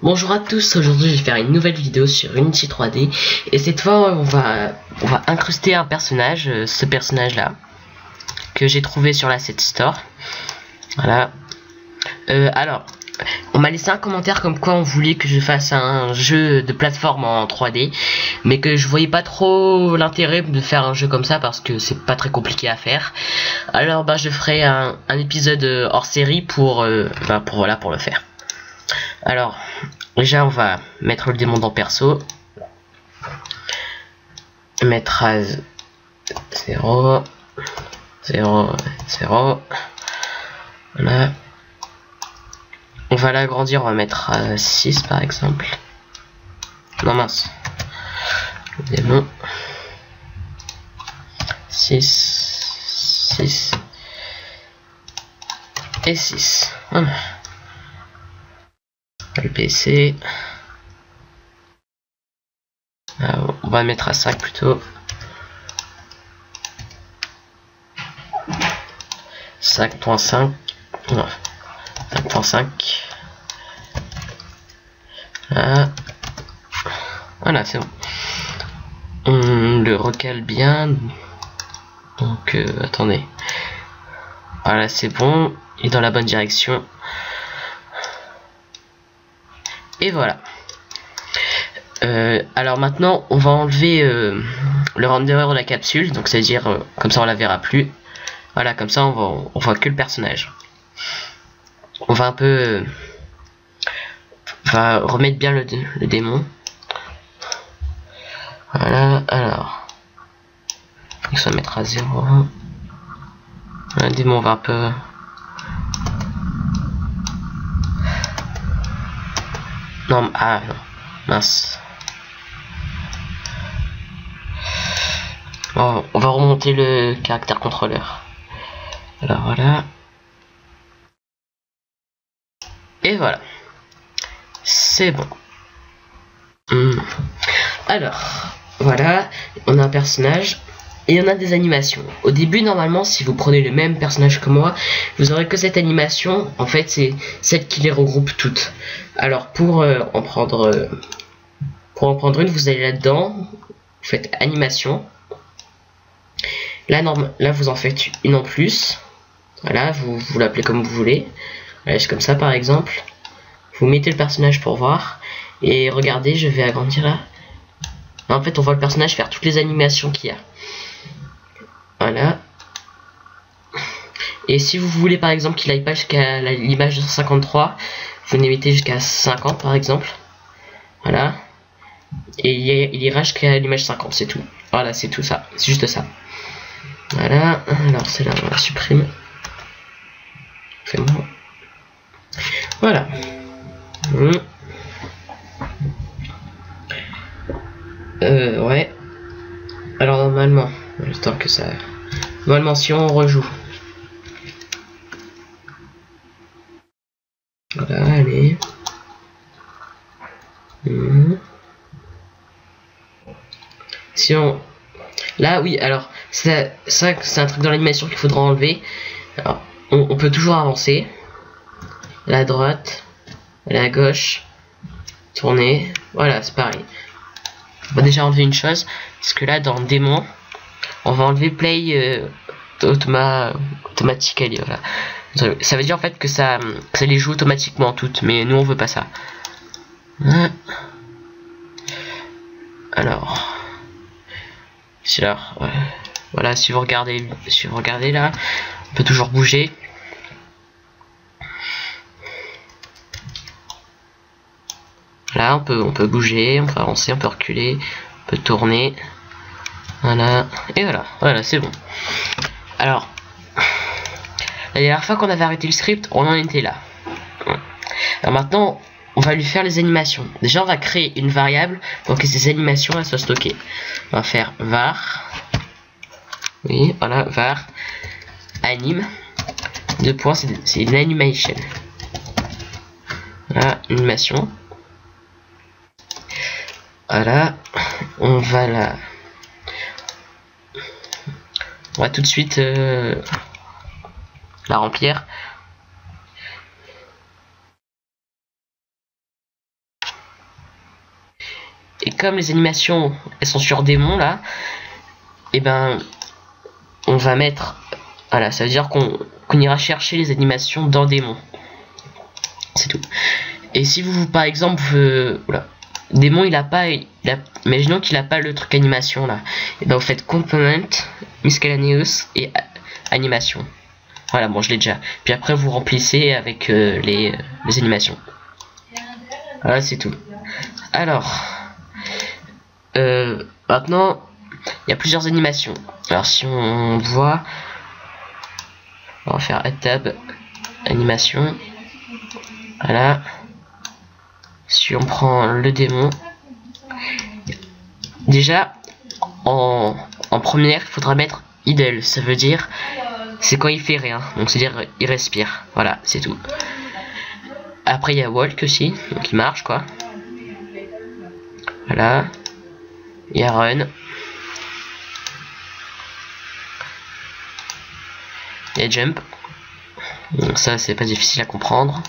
Bonjour à tous, aujourd'hui je vais faire une nouvelle vidéo sur Unity 3D et cette fois on va incruster un personnage, ce personnage là que j'ai trouvé sur l'Asset Store. Voilà. Alors, on m'a laissé un commentaire comme quoi on voulait que je fasse un jeu de plateforme en 3D, mais que je voyais pas trop l'intérêt de faire un jeu comme ça parce que c'est pas très compliqué à faire. Alors je ferai un épisode hors série pour le faire. Alors, déjà on va mettre le démon dans perso, mettre à 0, 0, 0, voilà. On va l'agrandir, on va mettre à 6 par exemple. Non mince, le démon, 6, 6 et 6, voilà. Le PC, on va mettre à 5 plutôt. 5.5, non, 5.5. Voilà, c'est bon. On le recale bien. Donc, attendez. Voilà, c'est bon. Il est dans la bonne direction. Et voilà. Alors maintenant, on va enlever le renderer de la capsule. Donc, c'est-à-dire, comme ça, on la verra plus. Voilà, comme ça, on voit que le personnage. On va un peu... on va remettre bien le démon. Voilà, alors. Faut que ça mettre à 0. Le démon va un peu... Non, ah non, mince. Bon, on va remonter le caractère contrôleur. Alors voilà. Et voilà. C'est bon. Alors, voilà. On a un personnage. Et on a des animations. Au début, normalement, si vous prenez le même personnage que moi, vous aurez que cette animation. En fait, c'est celle qui les regroupe toutes. Alors, pour en prendre une, vous allez là-dedans, vous faites animation. Là, là, vous en faites une en plus. Voilà, vous l'appelez comme vous voulez. Voilà, c'est comme ça, par exemple. Vous mettez le personnage pour voir. Et regardez, je vais agrandir là. En fait, on voit le personnage faire toutes les animations qu'il y a. Voilà. Et si vous voulez par exemple qu'il aille pas jusqu'à l'image 53, vous les mettez jusqu'à 50 par exemple. Voilà. Et il ira jusqu'à l'image 50, c'est tout. Voilà, c'est tout ça. C'est juste ça. Voilà. Alors celle-là, on la supprime. C'est bon. Voilà. Ouais. Alors normalement, le temps que ça... Normalement, si on rejoue. Voilà, allez. Si on... Là, oui, alors, ça c'est un truc dans l'animation qu'il faudra enlever. Alors, on peut toujours avancer. À la droite, à la gauche, tourner. Voilà, c'est pareil. On va déjà enlever une chose, parce que là, dans démon, on va enlever play automatically. Voilà. Ça veut dire en fait que ça les joue automatiquement toutes, mais nous on veut pas ça. Alors, ouais. Voilà, si vous regardez là, on peut toujours bouger. Là, on peut bouger, on peut avancer, on peut reculer, on peut tourner. Voilà, et voilà, c'est bon. Alors, la dernière fois qu'on avait arrêté le script, on en était là. Alors maintenant, on va lui faire les animations. Déjà, on va créer une variable pour que ces animations elles soient stockées. On va faire var. Oui, voilà, var anim. Deux points, c'est une animation. Voilà, animation. Voilà, on va tout de suite la remplir. Et comme les animations elles sont sur démon là, et ben on va mettre, voilà, ça veut dire qu'on ira chercher les animations dans démon. C'est tout. Et si vous par exemple voilà, démon imaginons qu'il a pas le truc animation là, et ben vous faites component miscellaneous et animation. Voilà, bon, je l'ai déjà. Puis après, vous remplissez avec les animations. Voilà, c'est tout. Alors, maintenant, il y a plusieurs animations. Alors, si on voit, on va faire Add Tab, animation. Voilà. Si on prend le démon, déjà, en première, il faudra mettre idle. Ça veut dire c'est quand il fait rien, donc c'est à dire il respire. Voilà, c'est tout. Après il y a walk aussi, donc il marche quoi. Voilà. Il y a run. Il y a jump. Donc ça c'est pas difficile à comprendre.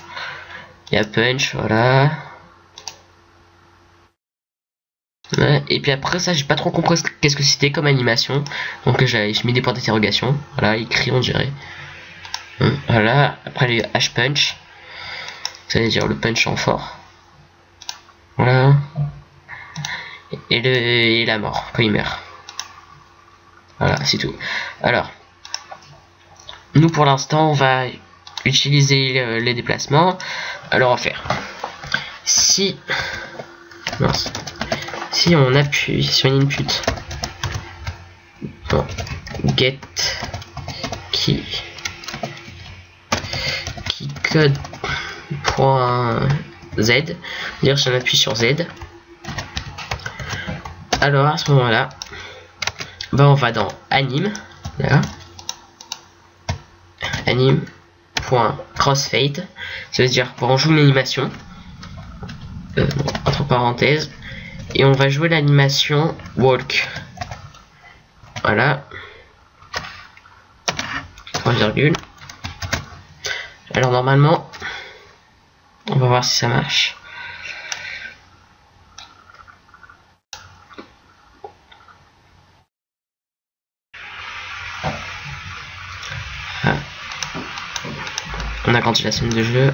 Il y a punch, voilà. Ouais, et puis après ça j'ai pas trop compris qu'est-ce que c'était comme animation, donc j'ai mis des points d'interrogation. Voilà, il crie on dirait. Voilà, après les H punch, ça veut dire le punch en fort. Voilà. Et la mort quand il meurt. Voilà, c'est tout. Alors nous pour l'instant on va utiliser les déplacements. Alors on va faire si on appuie sur une input, bon, get key code .z, dire si on appuie sur Z, alors à ce moment là ben on va dans anime, là anime.crossfade, ça veut dire pour en jouer une animation, entre parenthèses, et on va jouer l'animation walk. Voilà. Point virgule. Alors normalement, on va voir si ça marche. Ah. On agrandit la scène de jeu.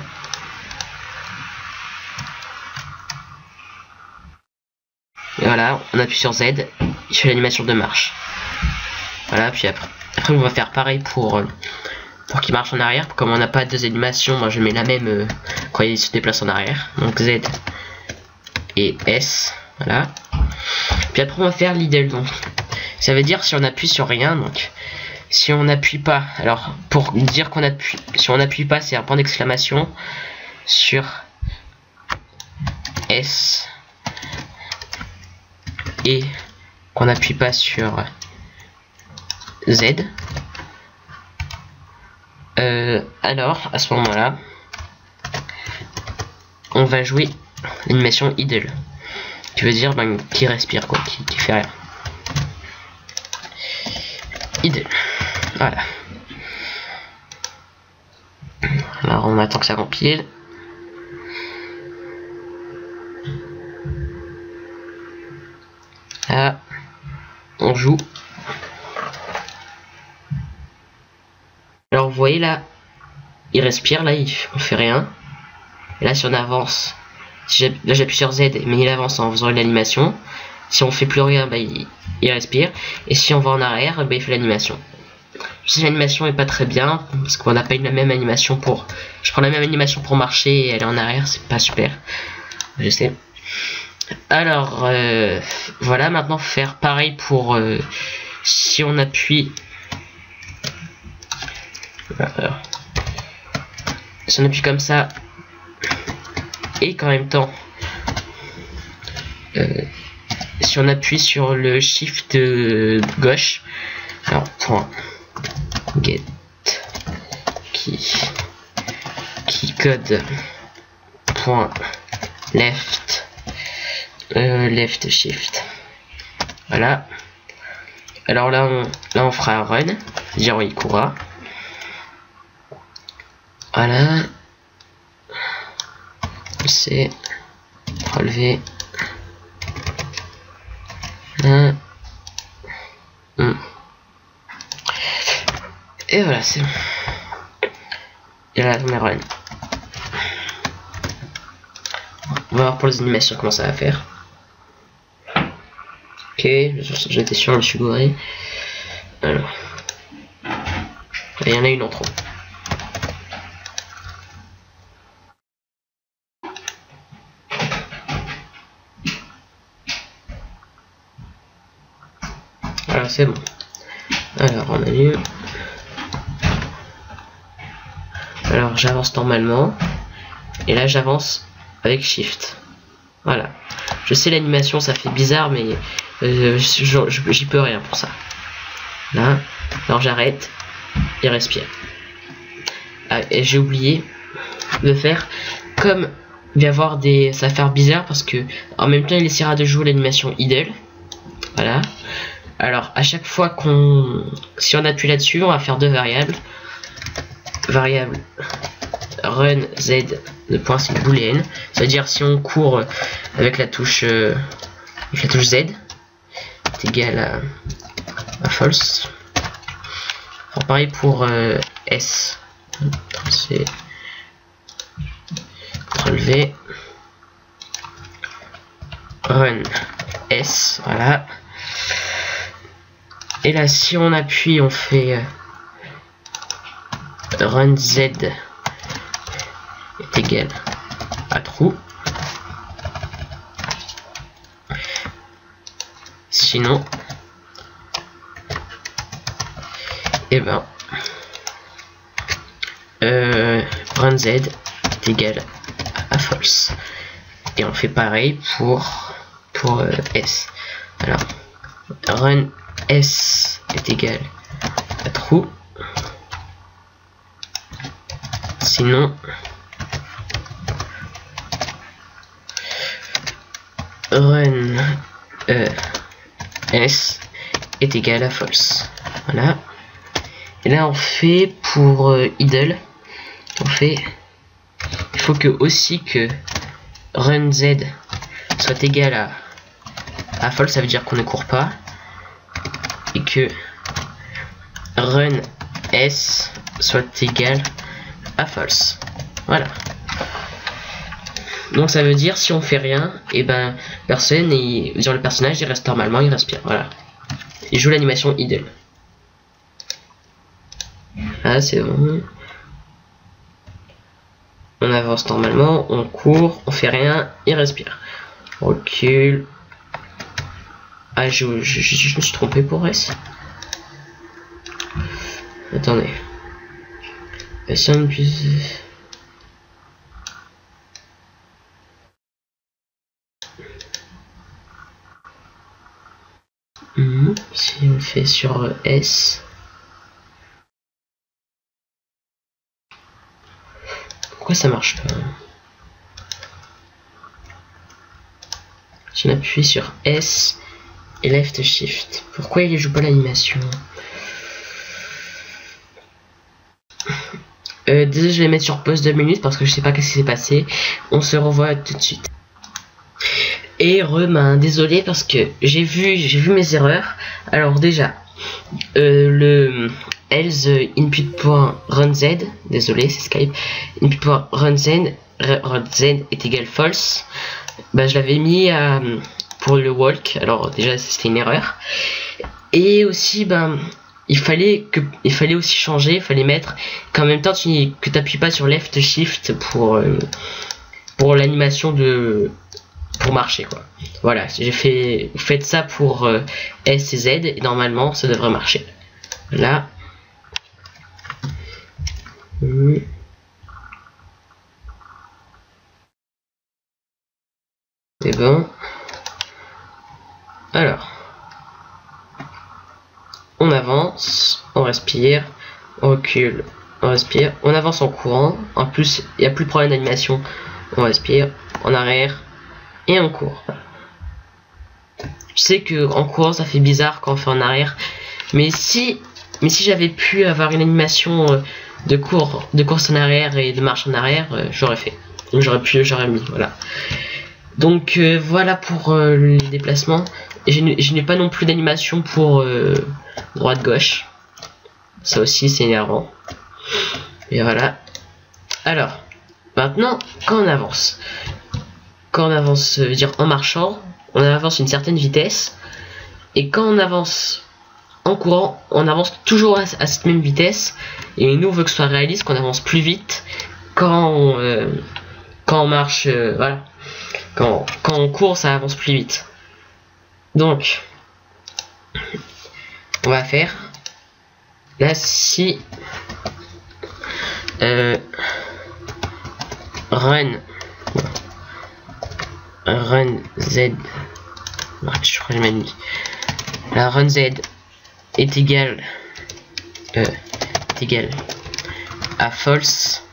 Et voilà, on appuie sur Z, il fait l'animation de marche. Voilà, puis après on va faire pareil pour qu'il marche en arrière. Comme on n'a pas deux animations, moi je mets la même quand il se déplace en arrière. Donc Z et S, voilà. Puis après on va faire l'idle, donc ça veut dire si on appuie sur rien, donc si on n'appuie pas, alors pour dire qu'on appuie, si on n'appuie pas c'est un point d'exclamation sur S, et qu'on n'appuie pas sur Z, alors à ce moment là on va jouer l'animation idle, qui veut dire ben, qui respire quoi, qui fait rien. Idle, voilà. Alors on attend que ça compile. Là, on joue. Alors vous voyez là, il respire, là on fait rien. Et là si on avance, là j'appuie sur Z, mais il avance en faisant l'animation. Si on fait plus rien, bah, il respire. Et si on va en arrière, bah, il fait l'animation. Je sais que l'animation est pas très bien, parce qu'on n'a pas eu la même animation pour... Je prends la même animation pour marcher et aller en arrière, c'est pas super. Je sais. Alors, voilà, maintenant faire pareil pour... si on appuie... si on appuie comme ça, et qu'en même temps... si on appuie sur le shift gauche, alors point get key code point left left shift, voilà. Alors là on fera un run, c'est-à-dire il courra, voilà. C'est relevé Là. Et voilà, c'est bon. Et là, on est run. On va voir pour les animations comment ça va faire. Ok, j'étais sûr, je me suis gouré. Alors. Il y en a une en trop. Alors c'est bon. Alors on allume. Alors j'avance normalement. Et là j'avance avec Shift. Voilà. Je sais l'animation ça fait bizarre mais j'y peux rien pour ça. Là. Alors j'arrête. Et respire. Ah, et j'ai oublié de faire comme il va y avoir des. Ça va faire bizarre parce que en même temps il essaiera de jouer l'animation idle. Voilà. Alors à chaque fois si on appuie là-dessus, on va faire deux variables. Variable run z de point c'est booléenne. C'est-à-dire si on court avec la touche Z est égal à false. Alors, pareil pour S. C'est relevé. Run S, voilà. Et là, si on appuie, on fait run Z est égal à true. Sinon, et ben, run Z est égal à false. Et on fait pareil pour S. Alors, run S est égal à true. Sinon, run S est égal à false. Voilà. Et là on fait pour idle, il faut que aussi que run Z soit égal à false, ça veut dire qu'on ne court pas, et que run S soit égal à false. Voilà. Donc ça veut dire si on fait rien, et ben personne et genre le personnage il reste normalement, il respire. Voilà. Il joue l'animation idle. Ah c'est bon. On avance normalement, on court, on fait rien, il respire. Recule. Ah je me suis trompé pour S. Attendez. Si on puisse... Si on fait sur S, pourquoi ça marche pas? Si on appuie sur S et left shift, pourquoi il joue pas l'animation? Désolé, je vais mettre sur pause 2 minutes parce que je sais pas qu'est-ce qui s'est passé. On se revoit tout de suite. Et désolé parce que j'ai vu mes erreurs. Alors déjà, le else input.runz, désolé c'est Skype, input.runz est égal false. Bah je l'avais mis pour le walk. Alors déjà c'était une erreur. Et aussi il fallait aussi changer, il fallait mettre qu'en même temps que tu appuies pas sur left shift pour l'animation pour marcher quoi. Voilà, vous faites ça pour S et Z et normalement ça devrait marcher. Là. C'est bon. Alors. On avance, on respire, on recule, on respire, on avance en courant. En plus, il n'y a plus de problème d'animation. On respire, en arrière et on court. Je sais que en courant ça fait bizarre quand on fait en arrière, mais si j'avais pu avoir une animation de course en arrière et de marche en arrière, j'aurais fait. J'aurais mis, voilà. Donc voilà pour les déplacements. Et je n'ai pas non plus d'animation pour droite-gauche. Ça aussi c'est énervant. Et voilà. Alors, maintenant, quand on avance, ça veut dire en marchant, on avance une certaine vitesse. Et quand on avance en courant, on avance toujours à cette même vitesse. Et nous, on veut que ce soit réaliste, qu'on avance plus vite quand on marche. Voilà. Quand on court, ça avance plus vite. Donc, on va faire là si run z, je crois que j'ai mal mis. La run z est égal à false.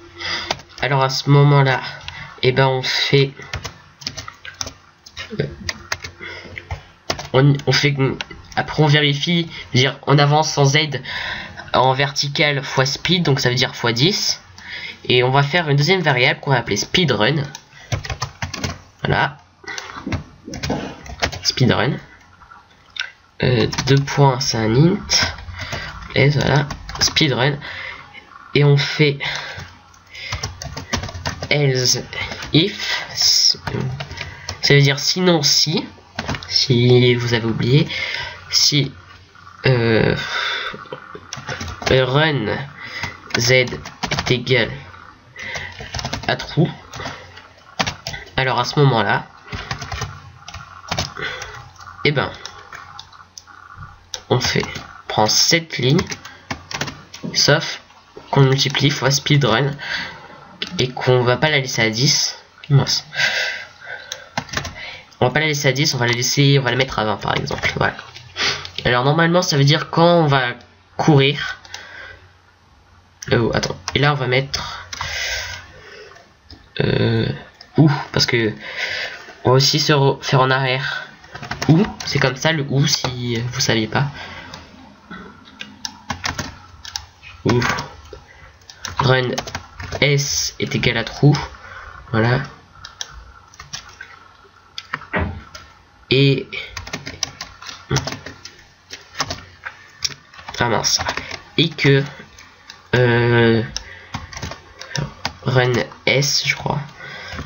Alors à ce moment-là, et ben on fait après on vérifie, dire on avance en z en vertical fois speed, donc ça veut dire fois 10. Et on va faire une deuxième variable qu'on va appeler speedrun. Voilà. Speedrun. 2 points, c'est un int. Et voilà. Speedrun. Et on fait else if. Ça veut dire sinon si vous avez oublié. Si run z est égal à true, alors à ce moment là et ben on prend cette ligne, sauf qu'on multiplie fois speedrun et qu'on va pas la laisser à 10. Mince. On va pas la laisser à 10, on va la mettre à 20 par exemple. Voilà. Alors normalement ça veut dire quand on va courir. Attends. Et là on va mettre parce que on va aussi se faire en arrière. C'est comme ça le si vous saviez pas. Run s est égal à true. Voilà. Et mince. Et que run s, je crois.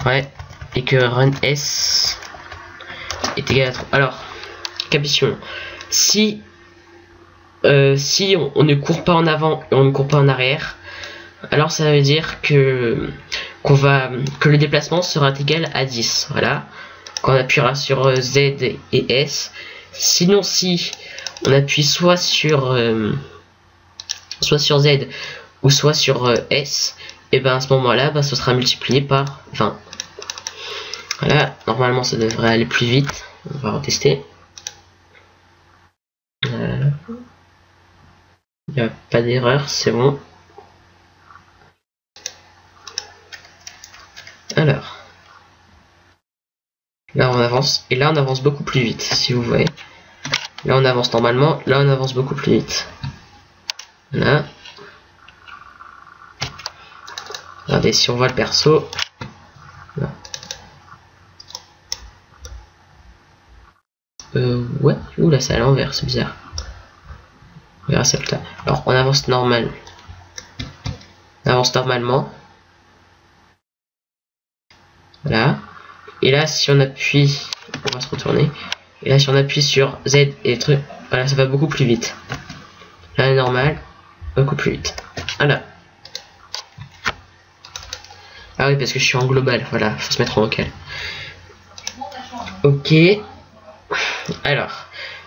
Ouais. Et que run s est égal à true. Alors, question. Si on ne court pas en avant et on ne court pas en arrière, alors ça veut dire que le déplacement sera égal à 10. Voilà. Quand on appuiera sur Z et S. Sinon, si on appuie soit sur Z ou soit sur S, et ben à ce moment-là, ce sera multiplié par 20. Voilà. Normalement, ça devrait aller plus vite. On va retester. Il n'y a pas d'erreur, c'est bon. Alors. Là on avance, et là on avance beaucoup plus vite, si vous voyez. Là on avance normalement, là on avance beaucoup plus vite. Voilà. Regardez, si on voit le perso. Là. Ouais, là c'est à l'envers, c'est bizarre. On verra ça plus tard. Alors on avance normal. On avance normalement. Voilà. Et là, si on appuie, on va se retourner. Et là, si on appuie sur Z et les trucs, voilà, ça va beaucoup plus vite. Là, normal, beaucoup plus vite. Voilà. Ah oui, parce que je suis en global. Voilà, faut se mettre en local. Ok. Alors,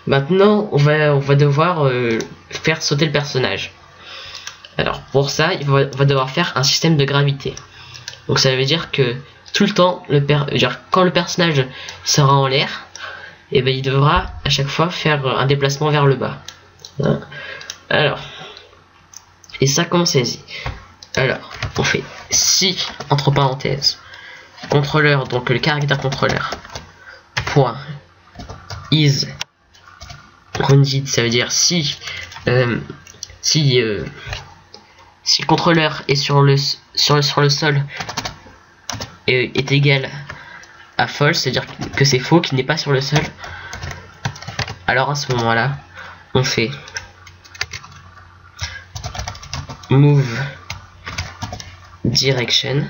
maintenant, on va devoir faire sauter le personnage. Alors, pour ça, on va devoir faire un système de gravité. Donc, ça veut dire que tout le temps, quand le personnage sera en l'air, et ben il devra à chaque fois faire un déplacement vers le bas. Hein. Alors, et ça comment c'est dit. Alors, on fait si entre parenthèses contrôleur, donc le caractère contrôleur point is grounded, ça veut dire si le contrôleur est sur le sol est égal à false, c'est-à-dire que c'est faux, qu'il n'est pas sur le sol, alors à ce moment-là, on fait move direction,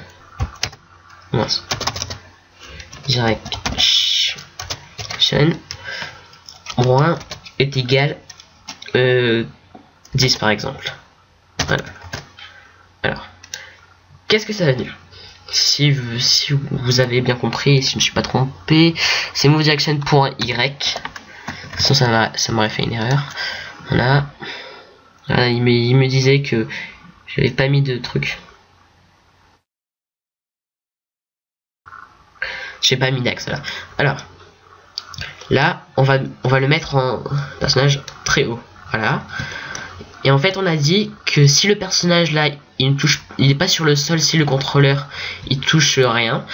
moins est égal 10 par exemple. Voilà. Alors, qu'est-ce que ça veut dire? Si vous avez bien compris, si je ne suis pas trompé, c'est move direction pour Y. Sinon ça m'aurait fait une erreur. Voilà. Voilà, il me disait que j'avais pas mis de truc. J'ai pas mis d'axe là. Alors là on va le mettre en personnage très haut. Voilà. Et en fait on a dit que si le personnage là il est pas sur le sol, si le contrôleur il touche rien,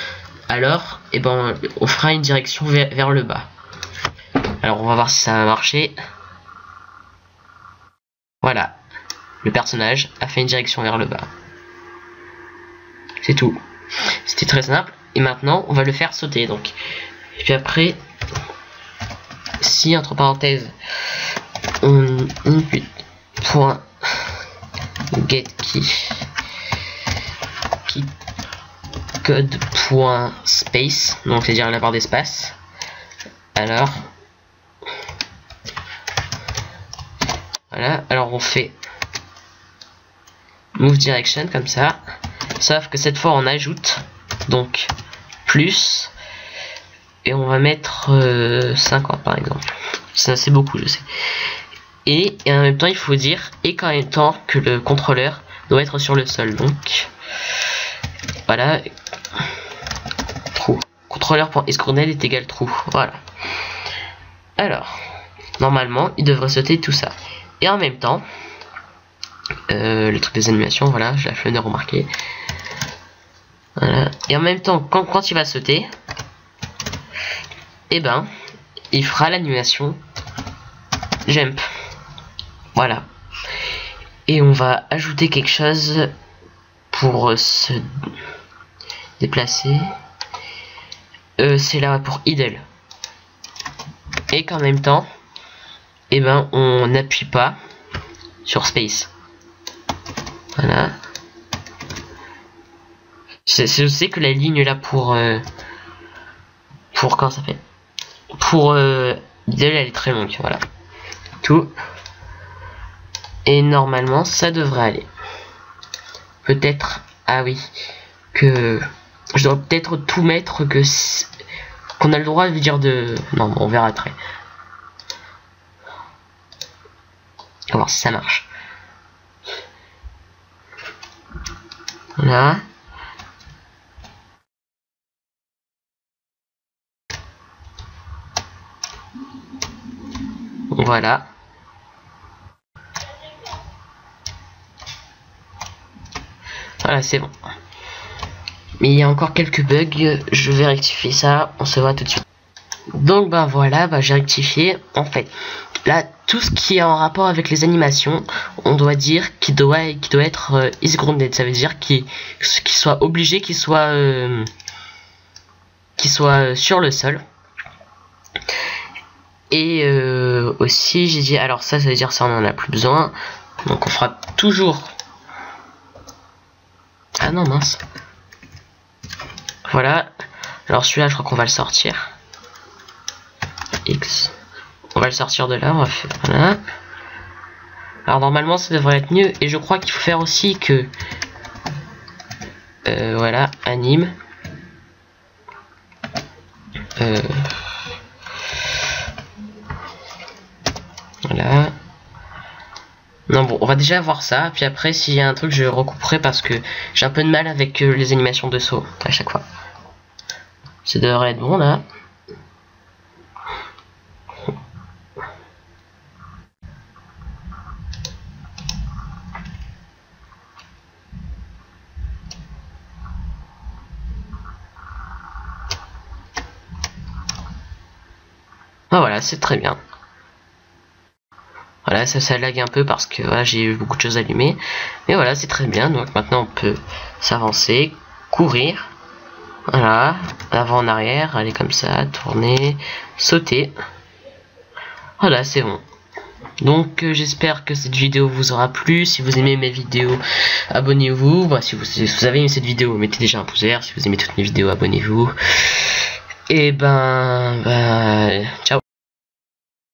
alors et ben on fera une direction vers le bas. Alors on va voir si ça va marcher. Voilà, le personnage a fait une direction vers le bas. C'est tout. C'était très simple. Et maintenant on va le faire sauter donc. Et puis après, si entre parenthèses on input point get key code point space, donc c'est à dire la barre d'espace, alors voilà, alors on fait move direction comme ça, sauf que cette fois on ajoute donc plus et on va mettre 50 par exemple. Ça c'est beaucoup, je sais. Et en même temps il faut dire et qu'en même temps que le contrôleur doit être sur le sol, donc voilà, trou contrôleur.escrowned est égal trou. Voilà. Alors normalement il devrait sauter tout ça. Et en même temps le truc des animations, voilà, j'ai la flemme de remarquer. Voilà. Et en même temps quand il va sauter, et ben il fera l'animation jump. Voilà. Et on va ajouter quelque chose pour se déplacer. C'est là pour idle. Et qu'en même temps, et ben on n'appuie pas sur space. Voilà. Je sais que la ligne là pour comment ça s'appelle, pour idle, elle est très longue. Voilà. Tout. Et normalement ça devrait aller. Peut-être, ah oui, que je dois peut-être tout mettre, que qu'on a le droit de dire de... Non, on verra après. On va voir si ça marche. Voilà. Voilà. Voilà, c'est bon. Mais il y a encore quelques bugs, je vais rectifier ça, on se voit tout de suite. Donc ben voilà, j'ai rectifié. En fait, là, tout ce qui est en rapport avec les animations, on doit dire qu'il doit être is grounded. Ça veut dire qu'il soit obligé, qu'il soit sur le sol. Et aussi j'ai dit, alors ça veut dire ça on en a plus besoin, donc on fera toujours, ah non mince, voilà. Alors celui-là je crois qu'on va le sortir, X, on va le sortir de là, on va faire, voilà. Alors normalement ça devrait être mieux, et je crois qu'il faut faire aussi que voilà, anime voilà. Non bon, on va déjà voir ça, puis après s'il y a un truc je recouperai parce que j'ai un peu de mal avec les animations de saut à chaque fois. Ça devrait être bon là. Ah voilà, c'est très bien. Voilà, ça lag un peu parce que voilà, j'ai eu beaucoup de choses allumées. Mais voilà, c'est très bien. Donc maintenant on peut s'avancer, courir. Voilà, avant en arrière, allez comme ça, tourner, sauter. Voilà, c'est bon. Donc j'espère que cette vidéo vous aura plu. Si vous aimez mes vidéos, abonnez-vous. Bon, si vous avez aimé cette vidéo, mettez déjà un pouce vert. Si vous aimez toutes mes vidéos, abonnez-vous. Et ciao.